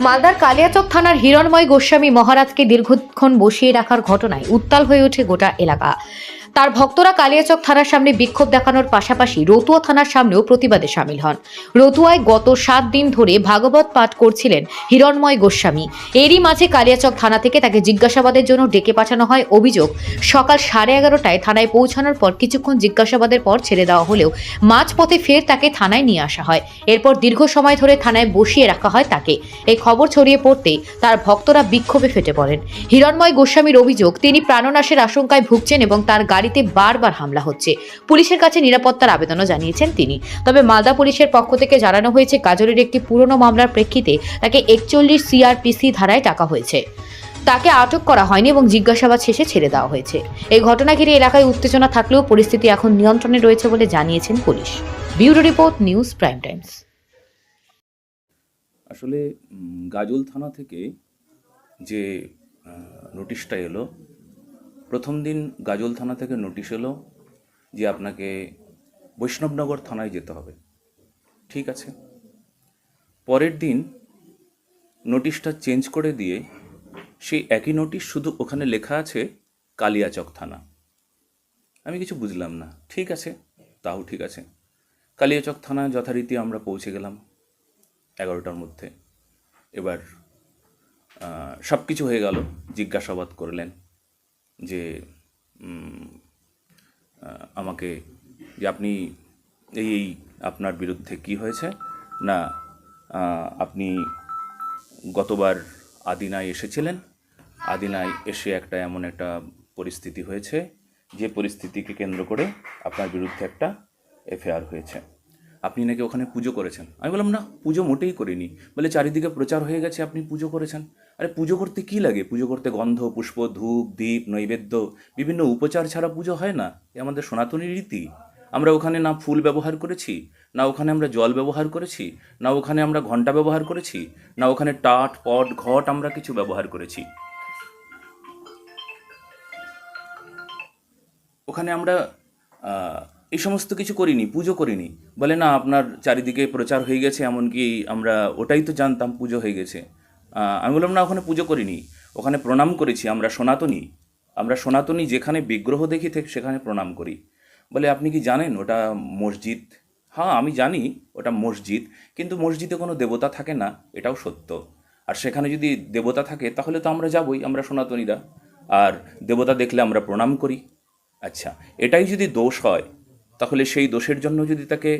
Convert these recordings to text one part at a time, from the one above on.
মালদার কালিয়াচক থানার হিরণময় গোস্বামী মহারাজকে দীর্ঘক্ষণ বসিয়ে রাখার ঘটনায় উত্তাল হয়ে ওঠে গোটা এলাকা। তার ভক্তরা কালিয়াচক থানার সামনে বিক্ষোভ দেখানোর পাশাপাশি রতুয়া থানার সামনেও প্রতিবাদে সামিল হন। রতুয়ায় গত 7 দিন ধরে ভাগবত পাঠ করছিলেন হিরণময় গোস্বামী। এরই মাঝে কালিয়াচক থানা থেকে তাকে জিজ্ঞাসাবাদের জন্য ডেকে পাঠানো হয়। অভিযোগ, সকাল 11:30টায় থানায় পৌঁছানোর পর কিছুক্ষণ জিজ্ঞাসাবাদের পর ছেড়ে দেওয়া হলেও মাঝপথে ফের তাকে থানায় নিয়ে আসা হয়। এরপর দীর্ঘ সময় ধরে থানায় বসিয়ে রাখা হয় তাকে। এই খবর ছড়িয়ে পড়তেই তার ভক্তরা বিক্ষোভে ফেটে পড়েন। হিরণময় গোস্বামীর অভিযোগ, তিনি প্রাণনাশের আশঙ্কায় ভুগছেন এবং তার গাড়িতে বারবার হামলা হচ্ছে। পুলিশের কাছে নিরাপত্তার আবেদনও জানিয়েছেন তিনি। তবে মালদা পুলিশের পক্ষ থেকে জানানো হয়েছে, গাজলের একটি পুরনো মামলার প্রেক্ষিতে তাকে 41 CRPC ধারায় ডাকা হয়েছে। তাকে আটক করা হয়নি এবং জিজ্ঞাসাবাদ শেষে ছেড়ে দেওয়া হয়েছে। এই ঘটনা ঘিরে এলাকায় উত্তেজনা থাকলেও পরিস্থিতি এখন নিয়ন্ত্রণে রয়েছে বলে জানিয়েছেন police. Bureau report, news prime Times. আসলে গাজল থানা থেকে যে নোটিশটা এলো, প্রথম দিন গাজল থানা থেকে নোটিশ এলো যে আপনাকে বৈষ্ণবনগর থানায় যেতে হবে। ঠিক আছে, পরের দিন নোটিশটা চেঞ্জ করে দিয়ে সেই একই নোটিশ, শুধু ওখানে লেখা আছে কালিয়াচক থানা। আমি কিছু বুঝলাম না। ঠিক আছে, তাও ঠিক আছে। কালিয়াচক থানা যথারীতি আমরা পৌঁছে গেলাম 11টার মধ্যে। এবার সব কিছু হয়ে গেল। জিজ্ঞাসাবাদ করলেন যে আমাকে, যে আপনি এই আপনার বিরুদ্ধে কি হয়েছে না, আপনি গতবার আদিনায় এসেছিলেন, আদিনায় এসে এমন একটা পরিস্থিতি হয়েছে যে পরিস্থিতিকে কেন্দ্র করে আপনার বিরুদ্ধে একটা FIR হয়েছে। আপনি নাকি ওখানে পুজো করেছেন। আমি বললাম, না, পুজো মোটেই করিনি। বলে, চারিদিকে প্রচার হয়ে গেছে আপনি পুজো করেছেন। আরে পুজো করতে কি লাগে? পুজো করতে গন্ধ, পুষ্প, ধূপ, দীপ, নৈবেদ্য, বিভিন্ন উপচার ছাড়া পুজো হয় না। এ আমাদের সনাতনী রীতি। আমরা ওখানে না ফুল ব্যবহার করেছি, না ওখানে আমরা জল ব্যবহার করেছি, না ওখানে আমরা ঘণ্টা ব্যবহার করেছি, না ওখানে টাট, পট, ঘট আমরা কিছু ব্যবহার করেছি। ওখানে আমরা এই সমস্ত কিছু করিনি, পুজো করিনি। বলে, না, আপনার চারিদিকে প্রচার হয়ে গেছে, এমনকি আমরা ওটাই তো জানতাম পুজো হয়ে গেছে। আমি বললাম, না, ওখানে পুজো করিনি, ওখানে প্রণাম করেছি। আমরা সনাতনী, যেখানে বিগ্রহ দেখি সেখানে প্রণাম করি। বলে, আপনি কি জানেন ওটা মসজিদ? হ্যাঁ, আমি জানি ওটা মসজিদ, কিন্তু মসজিদে কোনো দেবতা থাকে না, এটাও সত্য। আর সেখানে যদি দেবতা থাকে তাহলে তো আমরা যাবই, আমরা সনাতনীরা। আর দেবতা দেখলে আমরা প্রণাম করি। আচ্ছা, এটাই যদি দোষ হয়, তাহলে সেই দোষের জন্য যদি তাকে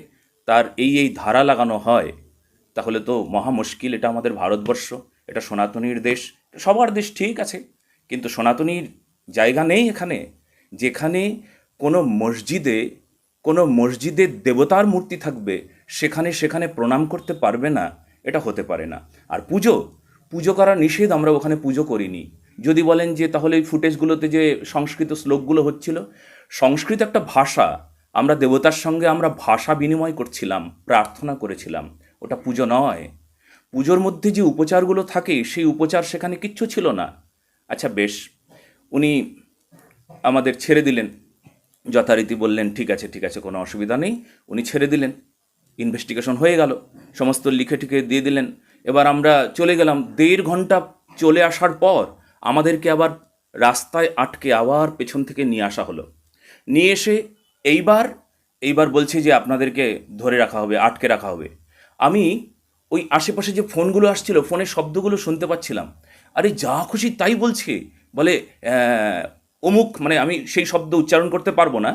তার এই ধারা লাগানো হয়, তাহলে তো মহা মুশকিল। এটা আমাদের ভারতবর্ষ, এটা সনাতনীর দেশ, সবার দেশ, ঠিক আছে, কিন্তু সনাতনীর জায়গা নেই এখানে। যেখানে কোনো মসজিদে দেবতার মূর্তি থাকবে, সেখানে প্রণাম করতে পারবে না, এটা হতে পারে না। আর পুজো করা নিষেধ, আমরা ওখানে পুজো করিনি। যদি বলেন যে তাহলে এই ফুটেজগুলোতে যে সংস্কৃত শ্লোকগুলো হচ্ছিল, সংস্কৃত একটা ভাষা, আমরা দেবতার সঙ্গে আমরা ভাষা বিনিময় করছিলাম, প্রার্থনা করেছিলাম, ওটা পুজো নয়। পুজোর মধ্যে যে উপচারগুলো থাকে, সেই উপচার সেখানে কিচ্ছু ছিল না। আচ্ছা, বেশ, উনি আমাদের ছেড়ে দিলেন, যথারীতি বললেন ঠিক আছে, কোনো অসুবিধা নেই। উনি ছেড়ে দিলেন, ইনভেস্টিগেশন হয়ে গেল, সমস্ত লিখে টিখে দিয়ে দিলেন। এবার আমরা চলে গেলাম। 1.5 ঘন্টা চলে আসার পর আমাদেরকে আবার রাস্তায় আটকে আবার পেছন থেকে নিয়ে আসা হলো। নিয়ে এসে এইবার বলছে যে আপনাদেরকে ধরে রাখা হবে, আটকে রাখা হবে। আমি ওই আশেপাশে যে ফোনগুলো আসছিল, ফোনের শব্দগুলো শুনতে পাচ্ছিলাম। আরে যা খুশি তাই বলছে। বলে, অমুক, মানে আমি সেই শব্দ উচ্চারণ করতে পারবো না।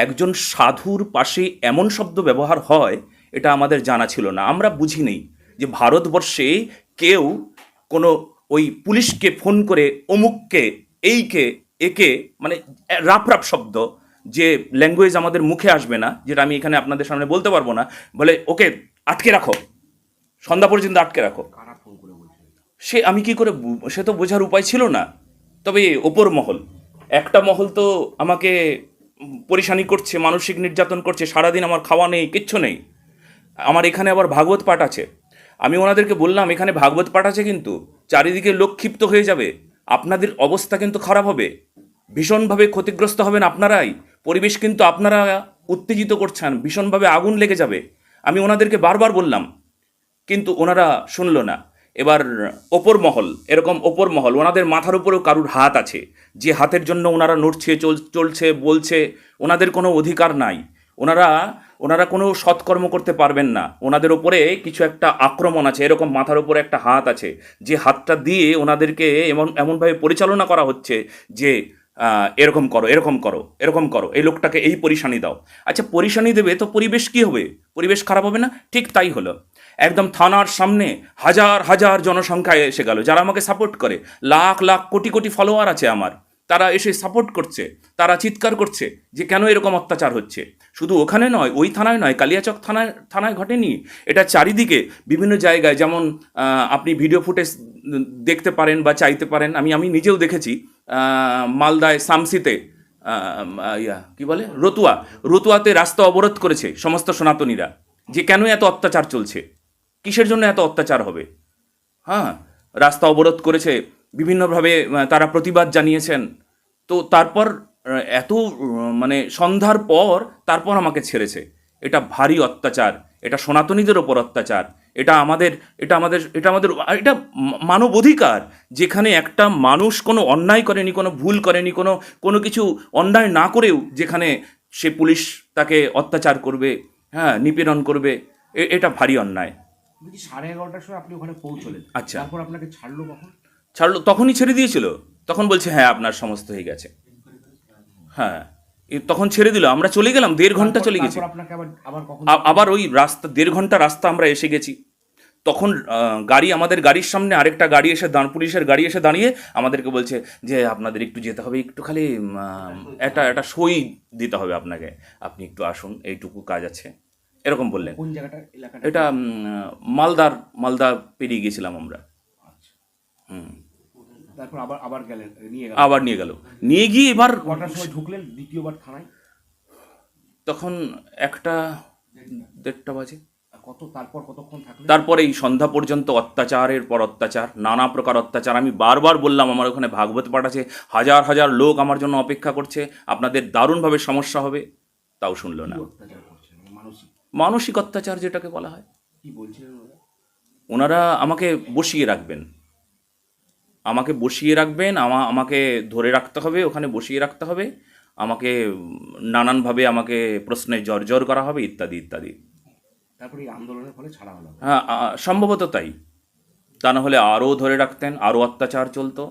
একজন সাধুর পাশে এমন শব্দ ব্যবহার হয়, এটা আমাদের জানা ছিল না। আমরা বুঝি নেই যে ভারতবর্ষে কেউ কোনো ওই পুলিশকে ফোন করে অমুককে, এইকে, একে, মানে রাপ শব্দ, যে ল্যাঙ্গুয়েজ আমাদের মুখে আসবে না, যেটা আমি এখানে আপনাদের সামনে বলতে পারবো না, বলে ওকে আটকে রাখো, সন্ধ্যা পর্যন্ত আটকে রাখো। সে আমি কি করে, সে তো বোঝার উপায় ছিল না। তবে ওপর মহল, একটা মহল তো আমাকে পরেশানি করছে, মানসিক নির্যাতন করছে, সারাদিন আমার খাওয়া নেই, কিচ্ছু নেই। আমার এখানে আবার ভাগবত পাঠ আছে। আমি ওনাদেরকে বললাম, এখানে ভাগবত পাঠ আছে, কিন্তু চারিদিকে লোক ক্ষিপ্ত হয়ে যাবে, আপনাদের অবস্থা কিন্তু খারাপ হবে, ভীষণভাবে ক্ষতিগ্রস্ত হবেন আপনারাই, পরিবেশ কিন্তু আপনারা উত্তেজিত করছেন, ভীষণভাবে আগুন লেগে যাবে। আমি ওনাদেরকে বারবার বললাম, কিন্তু ওনারা শুনল না। এবার ওপর মহল, এরকম ওপর মহল, ওনাদের মাথার উপরেও কারুর হাত আছে, যে হাতের জন্য ওনারা নড়ছে, চলছে, বলছে, ওনাদের কোনো অধিকার নাই। ওনারা ওনারা কোনো সৎকর্ম করতে পারবেন না। ওনাদের ওপরে কিছু একটা আক্রমণ আছে, এরকম মাথার উপরে একটা হাত আছে, যে হাতটা দিয়ে ওনাদেরকে এমনভাবে পরিচালনা করা হচ্ছে যে এরকম করো, এরকম করো, এরকম করো, এই লোকটাকে এই পরিশানি দাও। আচ্ছা, পরিশানি দেবে তো পরিবেশ কী হবে? পরিবেশ খারাপ হবে না? ঠিক তাই হলো। একদম থানার সামনে হাজার হাজার জনসংখ্যা এসে গেল, যারা আমাকে সাপোর্ট করে। লাখ লাখ কোটি কোটি ফলোয়ার আছে আমার, তারা এসে সাপোর্ট করছে, তারা চিৎকার করছে যে কেন এরকম অত্যাচার হচ্ছে। শুধু ওখানে নয়, ওই থানায় নয়, কালিয়াচক থানায় ঘটেনি, এটা চারিদিকে বিভিন্ন জায়গায়। যেমন আপনি ভিডিও ফুটেজ দেখতে পারেন বা চাইতে পারেন, আমি নিজেও দেখেছি। মালদায় সামসিতে কি বলে, রতুয়াতে রাস্তা অবরোধ করেছে সমস্ত সনাতনীরা, যে কেন এত অত্যাচার চলছে, কিসের জন্য এত অত্যাচার হবে। হ্যাঁ, রাস্তা অবরোধ করেছে, বিভিন্নভাবে তারা প্রতিবাদ জানিয়েছেন। তো তারপর এত মানে সন্ধ্যার পর তারপর আমাকে ছেড়েছে। এটা ভারী অত্যাচার, এটা সনাতনীদের ওপর অত্যাচার, এটা মানব অধিকার। যেখানে একটা মানুষ কোনো অন্যায় করেনি, কোনো ভুল করেনি, কোনো কিছু অন্যায় না করেও যেখানে সে পুলিশ তাকে অত্যাচার করবে, হ্যাঁ, নিপীড়ন করবে, এটা ভারী অন্যায়। 11:30টার সময় আপনি ওখানে পৌঁছলেন, আচ্ছা। তারপর আপনাকে ছাড়লো কখন? ছাড়লো, তখনই ছেড়ে দিয়েছিল। তখন বলছে হ্যাঁ আপনার সমস্ত হয়ে গেছে। হ্যাঁ, তখন ছেড়ে দিল। আমরা চলে গেলাম, 1.5 ঘন্টা চলে গেছি। তারপর আপনাকে আবার কখন? আবার ওই রাস্তা, 1.5 ঘন্টা রাস্তা আমরা এসে গেছি। তখন আমাদের গাড়ির সামনে আরেকটা গাড়ি এসে পুলিশের গাড়ি এসে দাঁড়িয়ে আমাদেরকে বলছে যে আপনাদের একটু যেতে হবে, একটু খালি একটা সই দিতে হবে আপনাকে, আপনি একটু আসুন, এইটুকু কাজ আছে, এরকম বললেন। কোন জায়গাটা, এলাকাটা? এটা মালদা পেরিয়ে গেছিলাম আমরা। আচ্ছা। তারপর আবার গেলেন, নিয়ে গেল, নিয়ে গিয়ে এবার কটার সময় ঢুকলেন দ্বিতীয়বার থানায়? তখন 1:30 বাজে। তারপর কতক্ষণ থাকলেন? তারপরে এই সন্ধ্যা পর্যন্ত অত্যাচারের পর অত্যাচার, নানা প্রকার অত্যাচার। আমি বারবার বললাম আমার ওখানে ভাগবত পাঠ আছে, হাজার হাজার লোক আমার জন্য অপেক্ষা করছে, আপনাদের দারুণভাবে সমস্যা হবে, তাও শুনলো না। কি অত্যাচার করছেন? মানসিক অত্যাচার যেটাকে বলা হয়। কি বলছিলেন ওরা? ওনারা আমাকে বসিয়ে রাখবেন, আমাকে ধরে রাখতে হবে, ওখানে বসিয়ে রাখতে হবে, আমাকে নানানভাবে আমাকে প্রশ্নে জর্জর করা হবে, ইত্যাদি ইত্যাদি। তারপরে এই আন্দোলনের ফলে ছাড়া হলো? হ্যাঁ, সম্ভবত তাই। তা না হলে আরও ধরে রাখতেন, আরও অত্যাচার চলতো।